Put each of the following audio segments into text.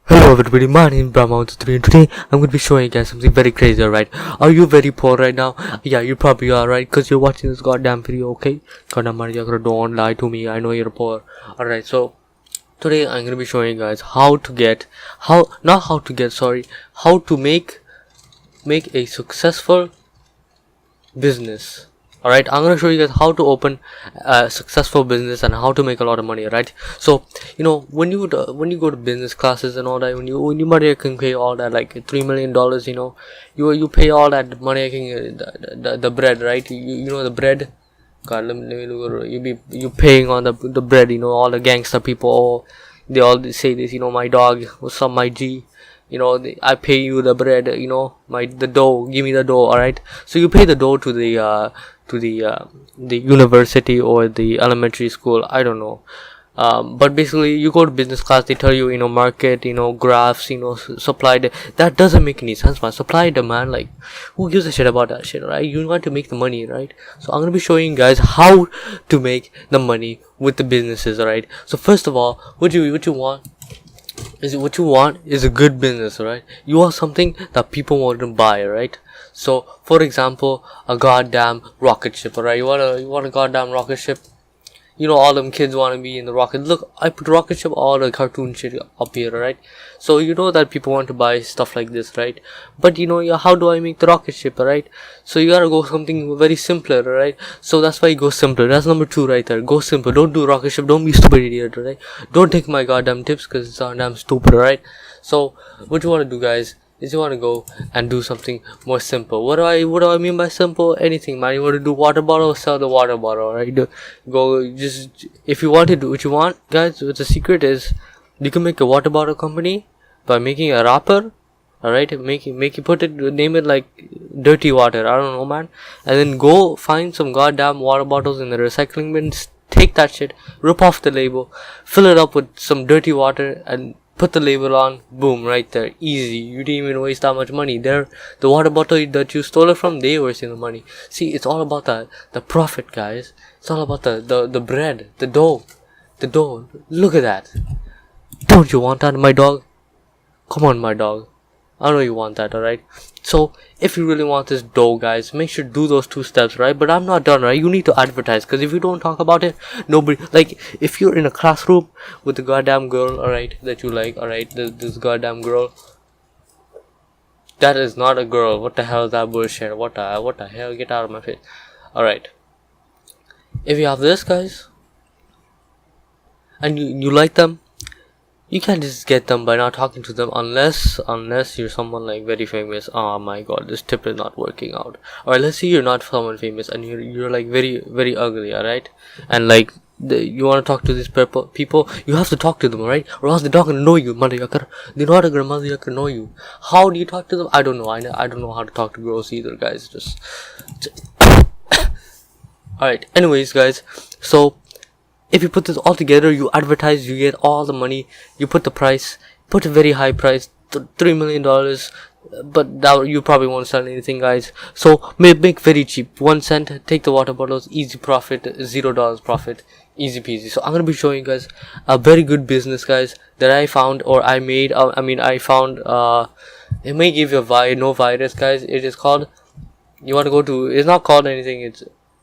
Hello everybody, my name is Brahma13 and today I'm going to be showing you guys something very crazy, alright? Are you very poor right now? Yeah, you probably are, right? Because you're watching this goddamn video, okay? Goddamn Maria, don't lie to me, I know you're poor. Alright, so today I'm going to be showing you guys how to make a successful business. Alright, I'm gonna show you guys how to open a successful business and how to make a lot of money. Right, so when you go to business classes and all that, when you money can pay all that like $3 million, you pay all that money making the bread, right? You know the bread. God, let me look at it. You paying on the bread. All the gangster people, they all say this. My dog, what's up, my G? I pay you the bread. The dough. Give me the dough. All right. So you pay the dough to the university or the elementary school. I don't know. But basically you go to business class, they tell you market, graphs, supply. That doesn't make any sense, man. Supply demand, like, who gives a shit about that shit, right? You want to make the money, right? So I'm gonna be showing you guys how to make the money with the businesses. Right, so first of all, what you want is a good business, right? You want something that people want to buy, right? So for example, a goddamn rocket ship. Alright, you want a goddamn rocket ship. All them kids want to be in the rocket. Look, I put rocket ship, all the cartoon shit up here, right? So that people want to buy stuff like this, right? But how do I make the rocket ship, right? So you gotta go something very simpler, right? So that's why you go simpler. That's number 2 right there. Go simple. Don't do rocket ship. Don't be stupid idiot, right? Don't take my goddamn tips because it's goddamn stupid, right? So what you want to do, guys, is you want to go and do something more simple. What do I mean by simple? Anything, man. You want to do water bottle, sell the water bottle, right? Go just, if you want to do what you want, guys, what the secret is, you can make a water bottle company by making a wrapper. Alright, name it like dirty water, I don't know, man. And then go find some goddamn water bottles in the recycling bins. Take that shit, rip off the label, fill it up with some dirty water, and put the label on. Boom, right there, easy. You didn't even waste that much money. The water bottle that you stole it from, they wasting the money. See, it's all about the profit, guys. It's all about the bread, the dough. Look at that. Don't you want that, my dog? Come on, my dog. I know you want that, alright? So, if you really want this dough, guys, make sure to do those 2 steps, right? But I'm not done, right? You need to advertise, because if you don't talk about it, nobody, like, if you're in a classroom with a goddamn girl, alright, that you like, alright, this goddamn girl, that is not a girl. What the hell is that bullshit? What the hell? Get out of my face. Alright. If you have this, guys, and you like them, you can't just get them by not talking to them unless you're someone like very famous. Oh my god, this tip is not working out. Or let's say you're not someone famous and you're like very very ugly, alright? And like you want to talk to these people, you have to talk to them, right? Or else they're not gonna know you, motherfucker. They're not gonna motherfucker know you. How do you talk to them? I don't know. I don't know how to talk to girls either, guys. Just alright. Anyways, guys, so if you put this all together, you advertise, you get all the money, you put the price, put a very high price, $3 million, but that you probably won't sell anything, guys. So make very cheap, 1 cent, take the water bottles, easy profit, $0 profit, easy peasy. So I'm gonna be showing you guys a very good business, guys, that I found, or I made. I found. It may give you no virus, guys. It is called. You want to go to? It's not called anything.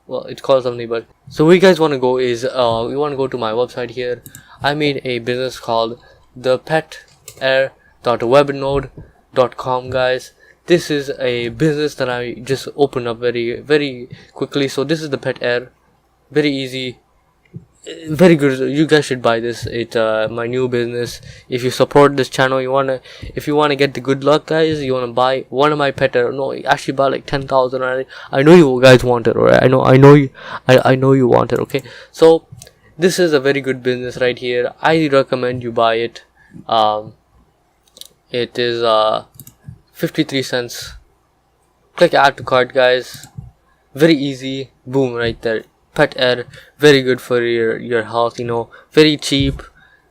It's called something, but so where you guys want to go is we want to go to my website here. I made a business called thepetair.webnode.com, guys. This is a business that I just opened up very very quickly. So this is the Pet Air, very easy, very good. You guys should buy this. It's my new business. If you support this channel, if you wanna get the good luck, guys, you wanna buy one of my Pet Air. No, actually buy like 10,000. I know you guys want it, alright? I know you want it. Okay, so this is a very good business right here. I recommend you buy it. It is 53 cents. Click add to cart, guys. Very easy. Boom, right there. Pet Air, very good for your health, very cheap,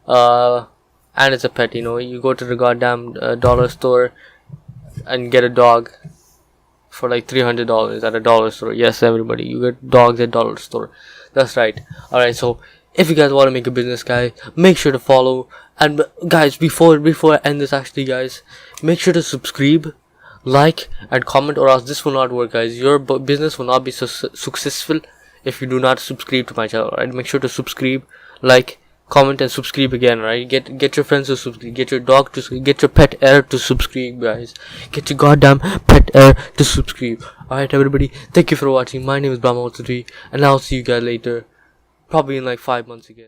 and it's a pet. You go to the goddamn dollar store and get a dog for like $300 at a dollar store. Yes, everybody, you get dogs at dollar store. That's right. Alright, so if you guys want to make a business, guys, make sure to follow. And guys, before I end this, actually, guys, make sure to subscribe, like, and comment, or else this will not work, guys. Your business will not be successful if you do not subscribe to my channel. Right? Make sure to subscribe, like, comment, and subscribe again. Right? Get your friends to subscribe. Get your dog to subscribe. Get your pet heir to subscribe, guys. Get your goddamn pet heir to subscribe. Alright, everybody. Thank you for watching. My name is Brahma, and I'll see you guys later. Probably in like 5 months again.